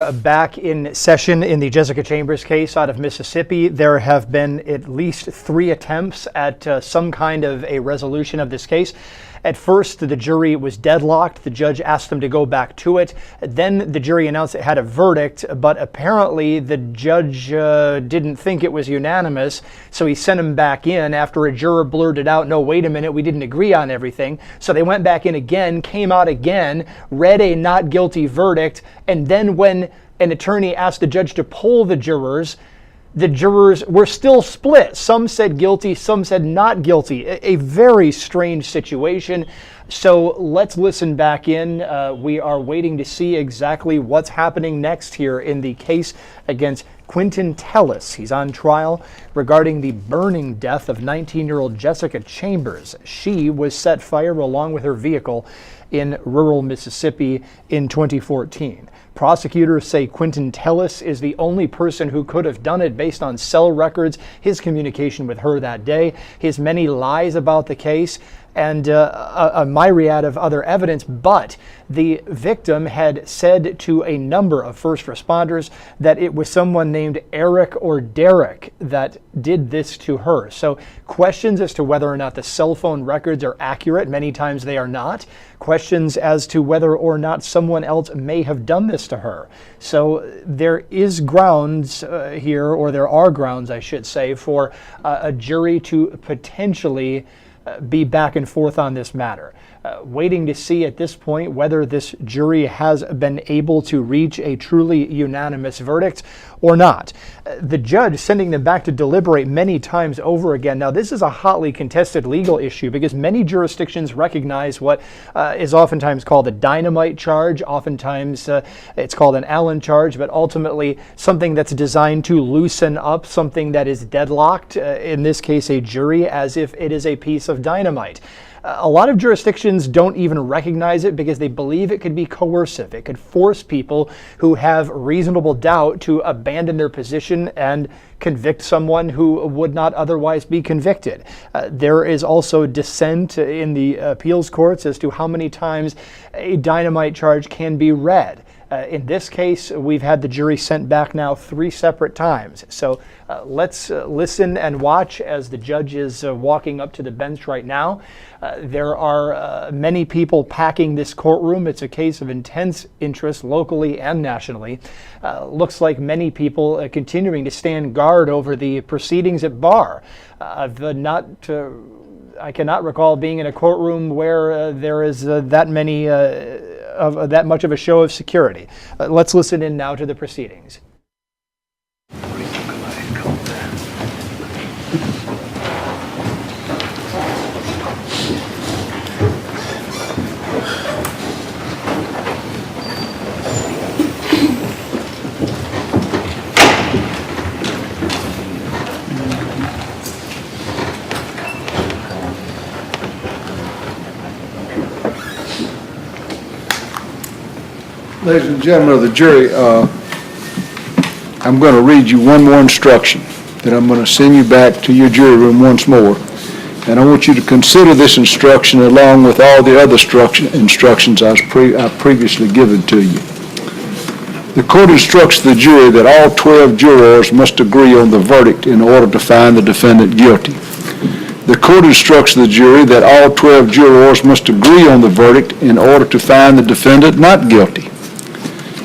Back in session in the Jessica Chambers case out of Mississippi, there have been at least 3 attempts at some kind of a resolution of this case. At first, the jury was deadlocked. The judge asked them to go back to it. Then the jury announced it had a verdict, but apparently the judge didn't think it was unanimous, so he sent them back in after a juror blurted out, "No, wait a minute, we didn't agree on everything." So they went back in again, came out again, read a not guilty verdict, and then when an attorney asked the judge to poll the jurors were still split. Some said guilty, some said not guilty. A very strange situation. So let's listen back in. We are waiting to see exactly what's happening next here in the case against Quentin Tellis. He's on trial regarding the burning death of 19-year-old Jessica Chambers. She was set fire along with her vehicle in rural Mississippi in 2014. Prosecutors say Quentin Tellis is the only person who could have done it based on cell records, his communication with her that day, his many lies about the case, and a myriad of other evidence. But the victim had said to a number of first responders that it was someone named Eric or Derek that did this to her. So questions as to whether or not the cell phone records are accurate, many times they are not. Questions as to whether or not someone else may have done this to her. So there is grounds here, or there are grounds, I should say, for a jury to potentially be back and forth on this matter. Waiting to see at this point whether this jury has been able to reach a truly unanimous verdict or not. The judge sending them back to deliberate many times over again. Now, this is a hotly contested legal issue because many jurisdictions recognize what is oftentimes called a dynamite charge. Oftentimes it's called an Allen charge, but ultimately something that's designed to loosen up something that is deadlocked, in this case a jury, as if it is a piece of dynamite. A lot of jurisdictions don't even recognize it because they believe it could be coercive. It could force people who have reasonable doubt to abandon their position and convict someone who would not otherwise be convicted. There is also dissent in the appeals courts as to how many times a dynamite charge can be read. In this case, we've had the jury sent back now 3 separate times. So let's listen and watch as the judge is walking up to the bench right now. There are many people packing this courtroom. It's a case of intense interest locally and nationally. Looks like many people continuing to stand guard over the proceedings at bar. I cannot recall being in a courtroom where there is that much of a show of security. Let's listen in now to the proceedings. Ladies and gentlemen of the jury, I'm going to read you one more instruction. Then I'm going to send you back to your jury room once more. And I want you to consider this instruction along with all the other instructions I've previously given to you. The court instructs the jury that all 12 jurors must agree on the verdict in order to find the defendant guilty. The court instructs the jury that all 12 jurors must agree on the verdict in order to find the defendant not guilty.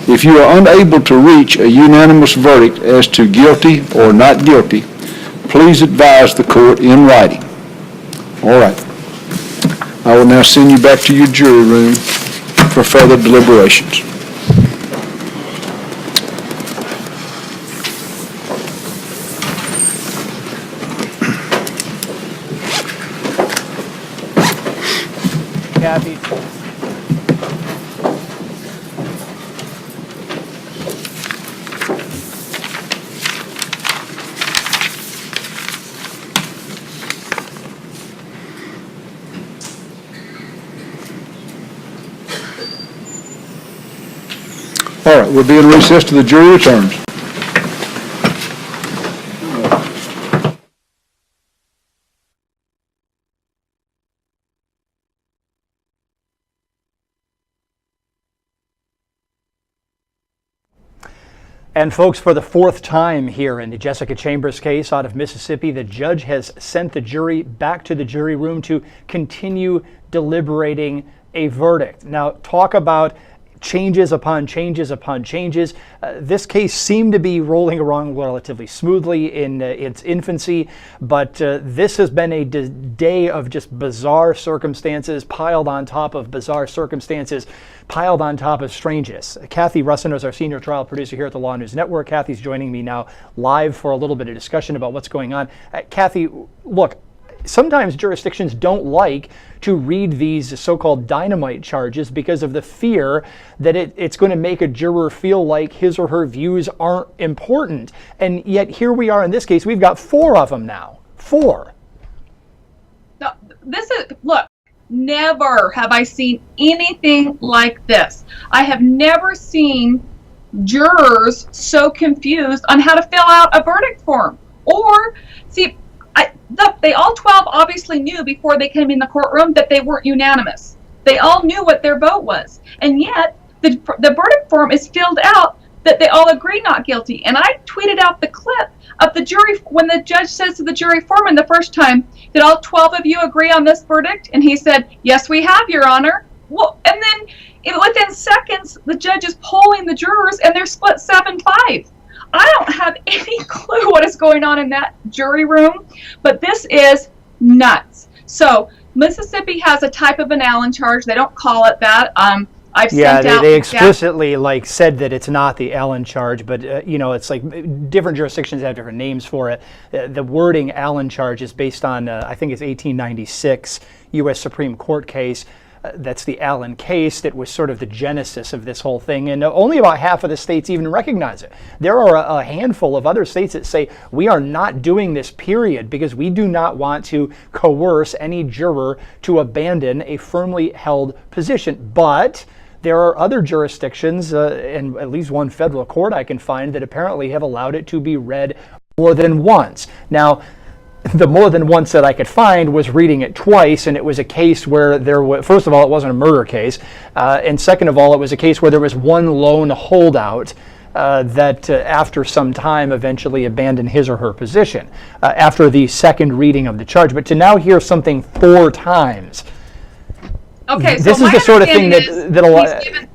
If you are unable to reach a unanimous verdict as to guilty or not guilty, please advise the court in writing. All right. I will now send you back to your jury room for further deliberations. Cathy. All right, we'll be in recess till the jury returns. And folks, for the fourth time here in the Jessica Chambers case out of Mississippi, the judge has sent the jury back to the jury room to continue deliberating a verdict. Now, talk about changes upon changes upon changes. This case seemed to be rolling along relatively smoothly in its infancy, but this has been a day of just bizarre circumstances piled on top of bizarre circumstances, piled on top of strangeness. Cathy Russon is our senior trial producer here at the LawNewz Network. Cathy's joining me now live for a little bit of discussion about what's going on. Cathy, look, sometimes jurisdictions don't like to read these so-called dynamite charges because of the fear that it's going to make a juror feel like his or her views aren't important. And yet here we are in this case, we've got 4 of them now. 4. No, look, never have I seen anything like this. I have never seen jurors so confused on how to fill out a verdict form. Or, see, they all 12 obviously knew before they came in the courtroom that they weren't unanimous. They all knew what their vote was. And yet, the verdict form is filled out that they all agree not guilty. And I tweeted out the clip of the jury when the judge says to the jury foreman the first time, did all 12 of you agree on this verdict? And he said, yes, we have, Your Honor. Well, and then within seconds, the judge is polling the jurors and they're split 7-5. I don't have any clue what is going on in that jury room, but this is nuts. So Mississippi has a type of an Allen charge. They don't call it that. They explicitly said that it's not the Allen charge, but it's like different jurisdictions have different names for it. The wording Allen charge is based on I think it's 1896 U.S. Supreme Court case. That's the Allen case that was sort of the genesis of this whole thing, and only about half of the states even recognize it. There are a handful of other states that say we are not doing this, period, because we do not want to coerce any juror to abandon a firmly held position. But there are other jurisdictions, and at least one federal court I can find, that apparently have allowed it to be read more than once. Now, the more than once that I could find was reading it twice, and it was a case where there was, first of all, it wasn't a murder case, and second of all, it was a case where there was one lone holdout that after some time eventually abandoned his or her position after the second reading of the charge. But to now hear something 4 times, okay, so this is the sort of thing that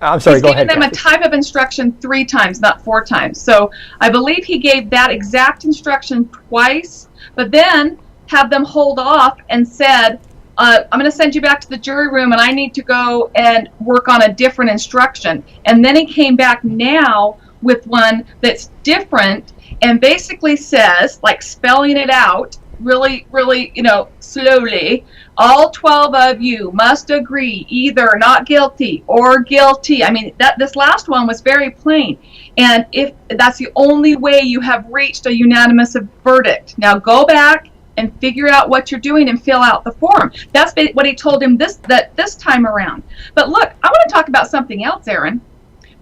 I'm sorry, go ahead. He's given them a type of instruction 3 times, not 4 times. So I believe he gave that exact instruction twice, but then had them hold off and said, I'm going to send you back to the jury room and I need to go and work on a different instruction. And then he came back now with one that's different and basically says, like spelling it out really, really, slowly, all 12 of you must agree either not guilty or guilty. I mean, this last one was very plain. And if that's the only way you have reached a unanimous verdict, now go back and figure out what you're doing and fill out the form. That's what he told him this time around. But look, I want to talk about something else, Aaron.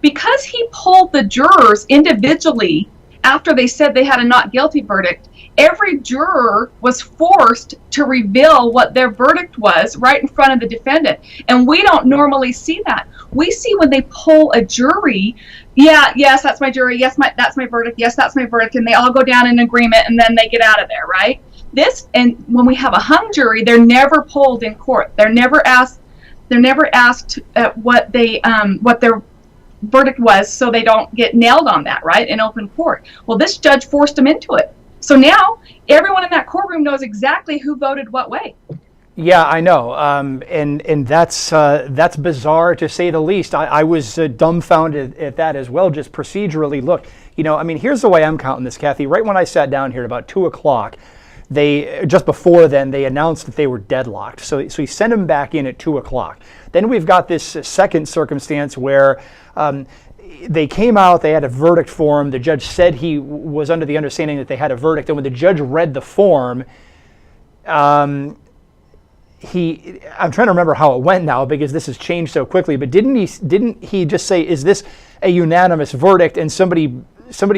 Because he polled the jurors individually after they said they had a not guilty verdict, every juror was forced to reveal what their verdict was right in front of the defendant. And we don't normally see that. We see when they poll a jury, yes, that's my jury, yes, that's my verdict, yes, that's my verdict, and they all go down in agreement and then they get out of there, right? And when we have a hung jury, they're never polled in court. They're never asked what their verdict was so they don't get nailed on that, right, in open court. Well, this judge forced them into it. So now everyone in that courtroom knows exactly who voted what way. Yeah, I know, and that's bizarre to say the least. I was dumbfounded at that as well, just procedurally. Look, here's the way I'm counting this, Cathy. Right when I sat down here at about 2 o'clock, just before then, they announced that they were deadlocked. So he sent them back in at 2 o'clock. Then we've got this second circumstance where they came out, they had a verdict form. The judge said he was under the understanding that they had a verdict. And when the judge read the form, I'm trying to remember how it went now because this has changed so quickly, but didn't he just say, is this a unanimous verdict? And somebody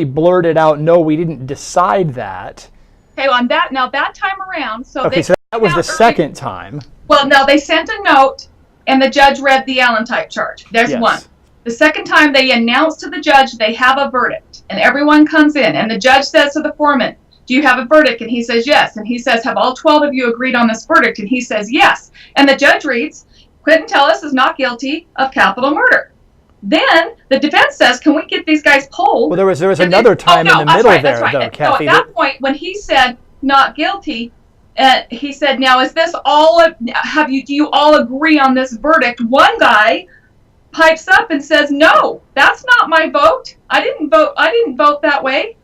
blurted out, no, we didn't decide that. Okay, on that time around, so that was the second time. Well, no, they sent a note and the judge read the Allen type charge. There's one. The second time they announce to the judge they have a verdict, and everyone comes in, and the judge says to the foreman, do you have a verdict? And he says yes. And he says, have all 12 of you agreed on this verdict? And he says yes. And the judge reads, Quentin Tellis is not guilty of capital murder. Then the defense says, can we get these guys polled? Well, there was another time in the middle there, though, Cathy. So at that point, when he said not guilty, he said, now is this all of, do you all agree on this verdict? One guy pipes up and says, no, that's not my vote. I didn't vote that way.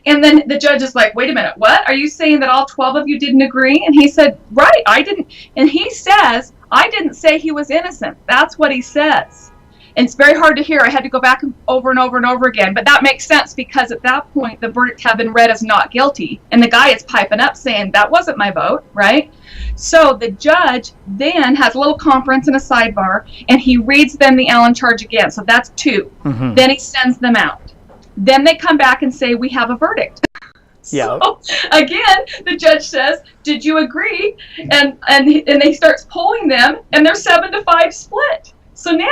And then the judge is like, wait a minute, what? Are you saying that all 12 of you didn't agree? And he said, right, I didn't. And he says, I didn't say he was innocent. That's what he says. And it's very hard to hear. I had to go back over and over and over again. But that makes sense because at that point, the verdict had been read as not guilty. And the guy is piping up saying, that wasn't my vote, right? So the judge then has a little conference and a sidebar, and he reads them the Allen charge again. So that's 2. Mm-hmm. Then he sends them out. Then they come back and say, we have a verdict. Yeah. So again, the judge says, did you agree? And he starts polling them, and they're 7-5 split. So now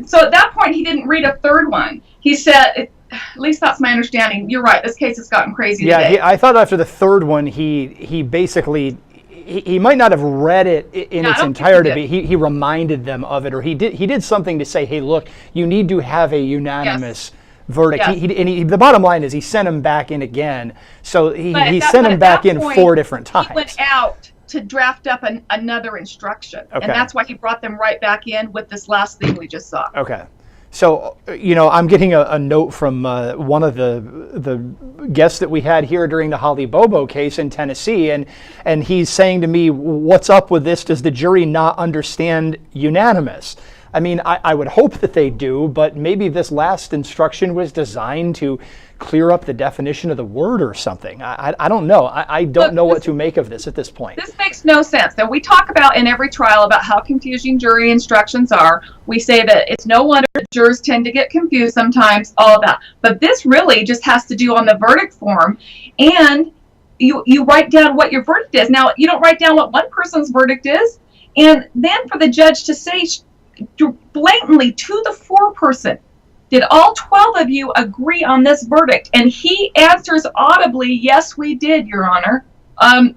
so at that point, he didn't read a third one. He said, at least that's my understanding. You're right. This case has gotten crazy today. I thought after the third one, he basically, he might not have read it in its entirety, but he reminded them of it, or he did something to say, hey, look, you need to have a unanimous verdict. Yes. The bottom line is he sent him back in again. So he sent him back in 4 different times. He went out to draft up another instruction. Okay. And that's why he brought them right back in with this last thing we just saw. Okay. So, I'm getting a note from one of the guests that we had here during the Holly Bobo case in Tennessee, and he's saying to me, what's up with this? Does the jury not understand unanimous? I mean, I would hope that they do, but maybe this last instruction was designed to clear up the definition of the word or something. I don't know. I don't know what to make of this at this point. This makes no sense. Now, we talk about in every trial about how confusing jury instructions are. We say that it's no wonder jurors tend to get confused sometimes, all of that. But this really just has to do on the verdict form, and you write down what your verdict is. Now, you don't write down what one person's verdict is, and then for the judge to say blatantly to the foreperson, did all 12 of you agree on this verdict? And he answers audibly, yes, we did, Your Honor.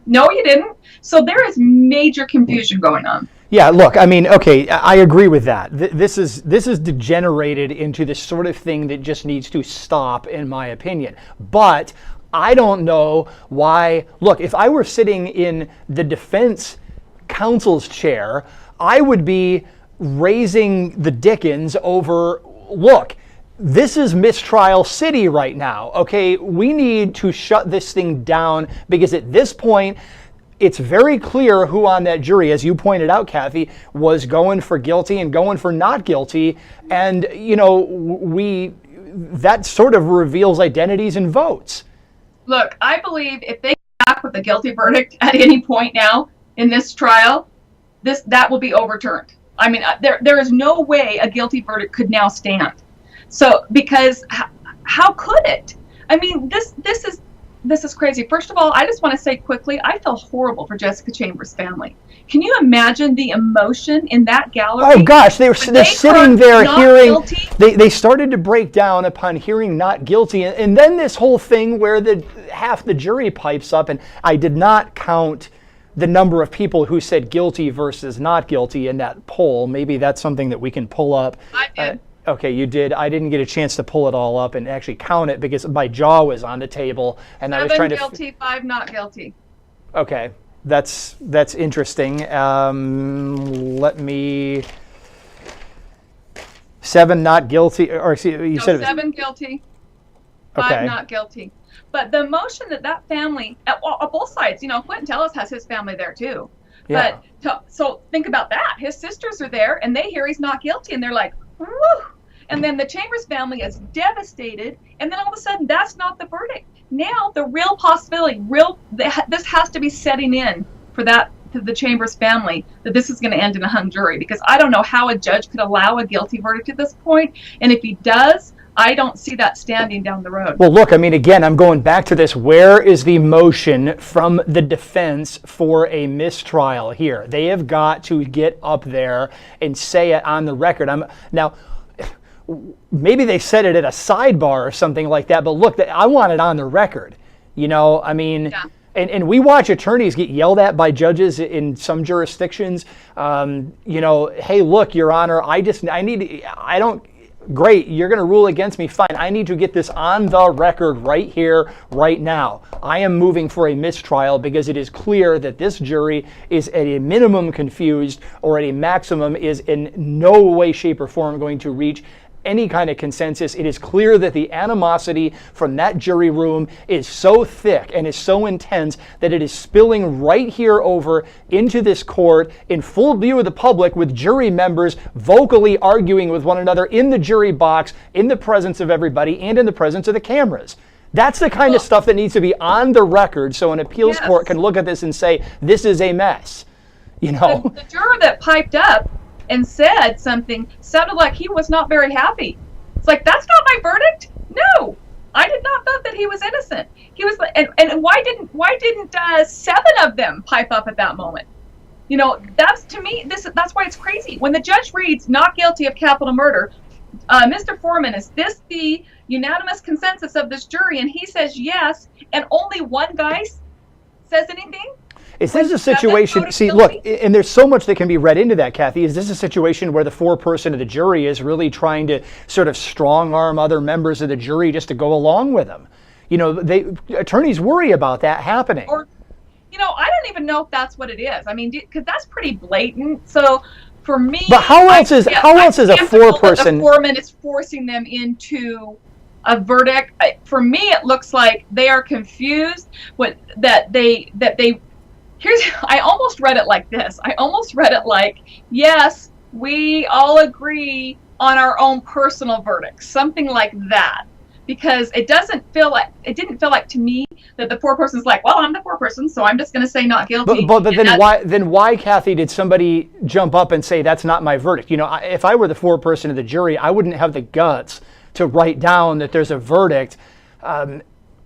No, you didn't. So there is major confusion going on. Yeah, look, I mean, okay, I agree with that. This is degenerated into this sort of thing that just needs to stop, in my opinion. But I don't know why. Look, if I were sitting in the defense counsel's chair, I would be raising the dickens over, look, this is mistrial city right now, okay? We need to shut this thing down because at this point, it's very clear who on that jury, as you pointed out, Cathy, was going for guilty and going for not guilty. And, that sort of reveals identities and votes. Look, I believe if they come back with a guilty verdict at any point now in this trial, that will be overturned. I mean, there is no way a guilty verdict could now stand. So, because how could it? I mean, this is crazy. First of all, I just want to say quickly, I feel horrible for Jessica Chambers' family. Can you imagine the emotion in that gallery? Oh gosh, they're sitting there hearing. They started to break down upon hearing not guilty, and then this whole thing where half the jury pipes up, and I did not count the number of people who said guilty versus not guilty in that poll. Maybe that's something that we can pull up. I did. Okay, you did. I didn't get a chance to pull it all up and actually count it because my jaw was on the table and I was trying to. 7 guilty, 5 not guilty. Okay, that's interesting. Let me. 7 not guilty, or excuse you said it was 7 guilty, 5 not guilty. But the emotion that family, at both sides, Quentin Tellis has his family there too. Yeah. But so think about that. His sisters are there and they hear he's not guilty and they're like, woo! And then the Chambers family is devastated. And then all of a sudden, that's not the verdict. Now the real possibility, this has to be setting in for the Chambers family that this is going to end in a hung jury, because I don't know how a judge could allow a guilty verdict at this point. And if he does, I don't see that standing down the road. Well, look, I mean, again, I'm going back to this. Where is the motion from the defense for a mistrial here? They have got to get up there and say it on the record. Now, maybe they said it at a sidebar or something like that, but look, I want it on the record. You know, I mean, Yeah. and we watch attorneys get yelled at by judges in some jurisdictions. You know, hey, look, Your Honor, great, you're going to rule against me. Fine. I need to get this on the record right here, right now. I am moving for a mistrial because it is clear that this jury is at a minimum confused or at a maximum is in no way, shape, or form going to reach any kind of consensus. It is clear that the animosity from that jury room is so thick and is so intense that it is spilling right here over into this court in full view of the public, with jury members vocally arguing with one another in the jury box, in the presence of everybody, and in the presence of the cameras. That's the kind of stuff that needs to be on the record so an appeals court can look at this and say, this is a mess. You know? The juror that piped up and said something sounded like he was not very happy. It's like, that's not my verdict. No, I did not vote that he was innocent. He was, and why didn't 7 of them pipe up at that moment? You know, that's, to me, that's why it's crazy. When the judge reads not guilty of capital murder, Mr. Foreman, is this the unanimous consensus of this jury? And he says yes, and only one guy says anything. Is this a situation, see, look, and there's so much that can be read into that, Cathy. Is this a situation where the foreperson of the jury is really trying to sort of strong arm other members of the jury just to go along with them? You know, attorneys worry about that happening. Or, you know, I don't even know if that's what it is. I mean, because that's pretty blatant. So for me, but how else is a foreperson? The foreman is forcing them into a verdict. For me, it looks like they are confused. I almost read it like this. I almost read it like, yes, we all agree on our own personal verdicts, something like that. Because it didn't feel like to me that the foreperson's like, well, I'm the foreperson, so I'm just going to say not guilty. But then why, Cathy, did somebody jump up and say that's not my verdict? You know, if I were the foreperson of the jury, I wouldn't have the guts to write down that there's a verdict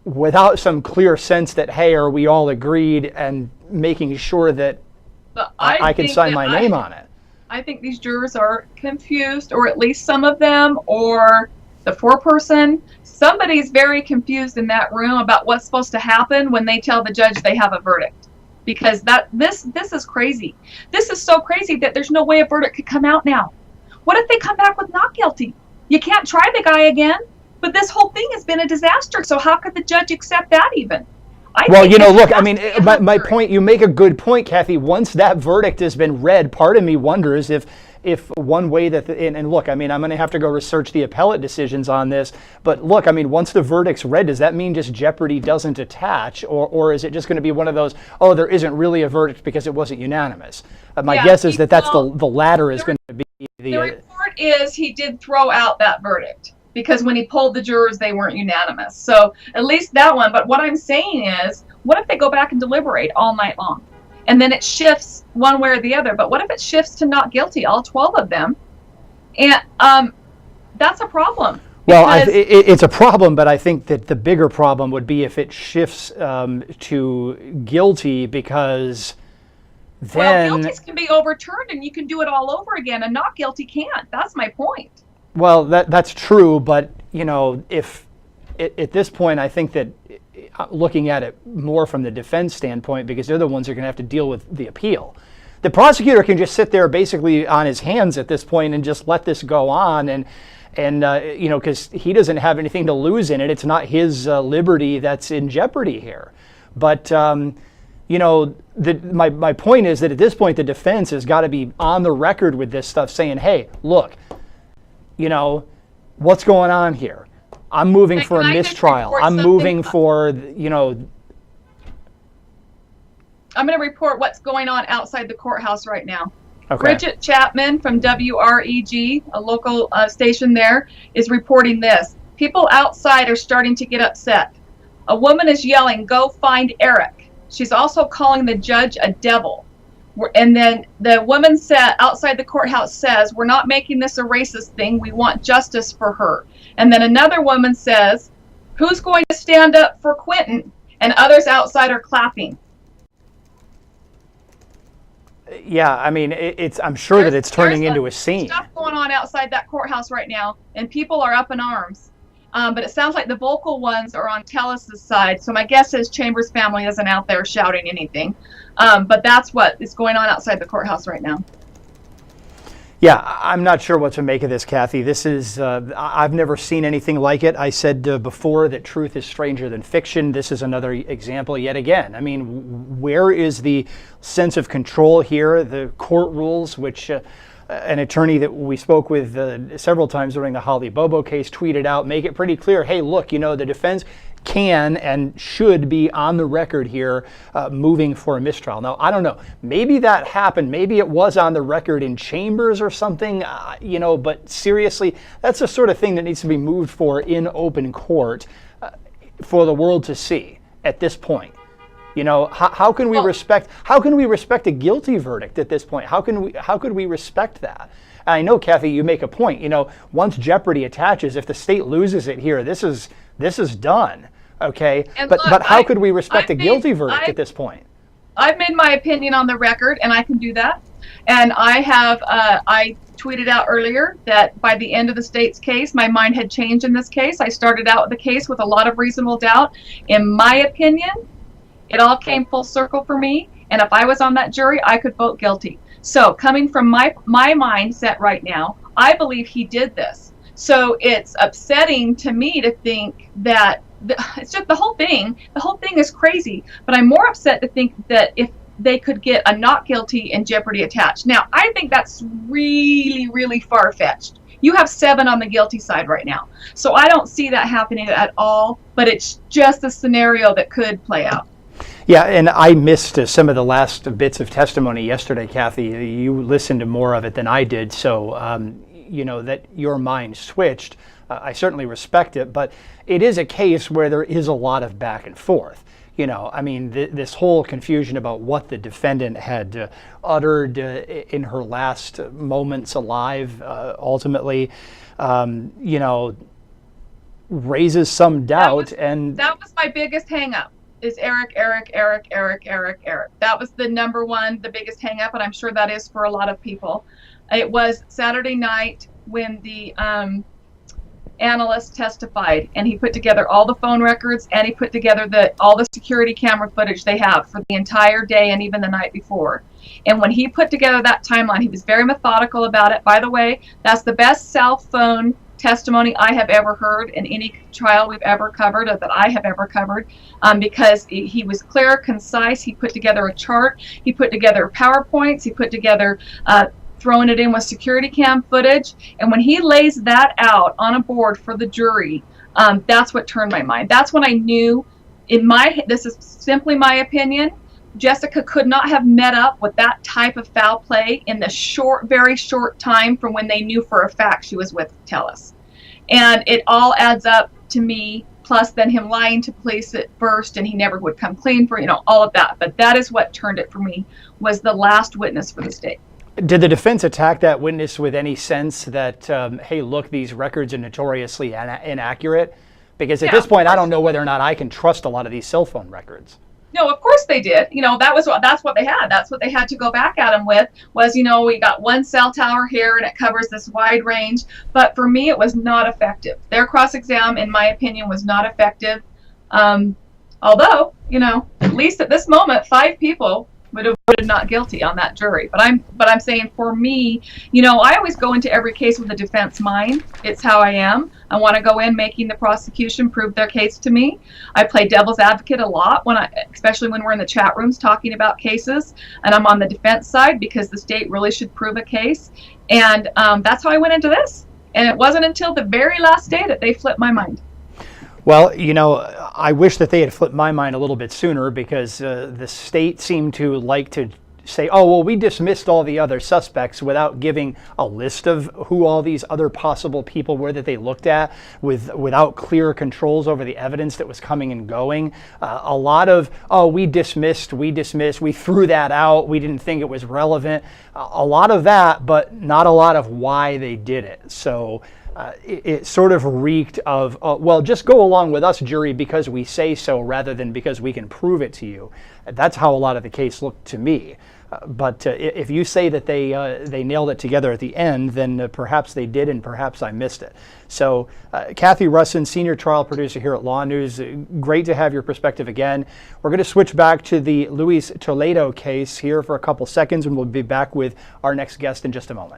without some clear sense that, hey, are we all agreed, and making sure that I can sign my name on it. I think these jurors are confused, or at least some of them, or the foreperson. Somebody's very confused in that room about what's supposed to happen when they tell the judge they have a verdict. Because this is crazy. This is so crazy that there's no way a verdict could come out now. What if they come back with not guilty? You can't try the guy again. But this whole thing has been a disaster. So how could the judge accept that even? Well, you know, look, I mean, my point, you make a good point, Cathy. Once that verdict has been read, part of me wonders if one way that, and look, I mean, I'm going to have to go research the appellate decisions on this. But look, I mean, once the verdict's read, does that mean just jeopardy doesn't attach? Or is it just going to be one of those, oh, there isn't really a verdict because it wasn't unanimous? My guess is that's the latter is going to be the report is he did throw out that verdict, because when he polled the jurors, they weren't unanimous. So at least that one. But what I'm saying is, what if they go back and deliberate all night long? And then it shifts one way or the other. But what if it shifts to not guilty, all 12 of them? And that's a problem. Well, it's a problem, but I think that the bigger problem would be if it shifts to guilty, because then... Well, guilties can be overturned and you can do it all over again, and not guilty can't. That's my point. Well, that's true, but, you know, if at this point, I think that looking at it more from the defense standpoint, because they're the ones who are going to have to deal with the appeal. The prosecutor can just sit there basically on his hands at this point and just let this go on, and you know, because he doesn't have anything to lose in it. It's not his liberty that's in jeopardy here. But you know, my point is that at this point, the defense has got to be on the record with this stuff, saying, hey, look, you know, what's going on here? I'm moving for a mistrial. I'm moving for, you know... I'm going to report what's going on outside the courthouse right now. Okay. Bridget Chapman from WREG, a local station there, is reporting this. People outside are starting to get upset. A woman is yelling, "Go find Eric." She's also calling the judge a devil. And then the woman outside the courthouse says, "We're not making this a racist thing. We want justice for her." And then another woman says, "Who's going to stand up for Quentin?" And others outside are clapping. Yeah, I mean, I'm sure that it's turning into a scene. Stuff going on outside that courthouse right now, and people are up in arms. But it sounds like the vocal ones are on Tellus's side. So my guess is Chambers' family isn't out there shouting anything. But that's what is going on outside the courthouse right now. Yeah, I'm not sure what to make of this, Cathy. This is, I've never seen anything like it. I said before that truth is stranger than fiction. This is another example yet again. I mean, where is the sense of control here? The court rules, which an attorney that we spoke with several times during the Holly Bobo case tweeted out, make it pretty clear, hey, look, the defense can and should be on the record here moving for a mistrial. Now, I don't know. Maybe that happened. Maybe it was on the record in Chambers or something, but seriously, that's the sort of thing that needs to be moved for in open court for the world to see at this point. How can we respect a guilty verdict at this point? How could we respect that? And I know, Cathy, you make a point. Once jeopardy attaches, if the state loses it here, this is done. Okay, but how could we respect a guilty verdict at this point? I've made my opinion on the record, and I can do that. And I tweeted out earlier that by the end of the state's case, my mind had changed in this case. I started out the case with a lot of reasonable doubt. In my opinion, it all came full circle for me, and if I was on that jury, I could vote guilty. So coming from my mindset right now, I believe he did this. So it's upsetting to me to think that it's just the whole thing is crazy. But I'm more upset to think that if they could get a not guilty and jeopardy attached. Now, I think that's really, really far-fetched. You have 7 on the guilty side right now. So I don't see that happening at all, but it's just a scenario that could play out. Yeah, and I missed some of the last bits of testimony yesterday, Cathy. You listened to more of it than I did, so that your mind switched. I certainly respect it, but it is a case where there is a lot of back and forth. This whole confusion about what the defendant had uttered in her last moments alive, ultimately, raises some doubt. That was my biggest hang-up. Is Eric. That was the number one, the biggest hang up, and I'm sure that is for a lot of people. It was Saturday night when the analyst testified, and he put together all the phone records, and he put together all the security camera footage they have for the entire day and even the night before. And when he put together that timeline, he was very methodical about it. By the way, that's the best cell phone testimony I have ever heard in any trial we've ever covered, or that I have ever covered, because he was clear, concise. He put together a chart. He put together PowerPoints. He put together throwing it in with security cam footage. And when he lays that out on a board for the jury, that's what turned my mind. That's when I knew, this is simply my opinion, Jessica could not have met up with that type of foul play in the very short time from when they knew for a fact she was with Tellus. And it all adds up to me, plus then him lying to police at first, and he never would come clean for, all of that. But that is what turned it for me, was the last witness for the state. Did the defense attack that witness with any sense that, hey, look, these records are notoriously inaccurate? Because at this point, I don't know whether or not I can trust a lot of these cell phone records. No, of course they did. That's what they had. That's what they had to go back at him with, was, we got one cell tower here and it covers this wide range. But for me, it was not effective. Their cross-exam, in my opinion, was not effective. Although, at least at this moment, 5 people would have voted not guilty on that jury. But I'm saying, for me, I always go into every case with a defense mind. It's how I am. I want to go in making the prosecution prove their case to me. I play devil's advocate a lot, especially when we're in the chat rooms talking about cases, and I'm on the defense side because the state really should prove a case. And that's how I went into this. And it wasn't until the very last day that they flipped my mind. Well, I wish that they had flipped my mind a little bit sooner, because the state seemed to like to say, oh, well, we dismissed all the other suspects without giving a list of who all these other possible people were that they looked at, without clear controls over the evidence that was coming and going. A lot of, oh, we dismissed, we threw that out, we didn't think it was relevant. A lot of that, but not a lot of why they did it. So it sort of reeked of, well, just go along with us, jury, because we say so rather than because we can prove it to you. That's how a lot of the case looked to me. But if you say that they nailed it together at the end, then perhaps they did, and perhaps I missed it. So, Cathy Russon, senior trial producer here at LawNewz, great to have your perspective again. We're going to switch back to the Luis Toledo case here for a couple seconds, and we'll be back with our next guest in just a moment.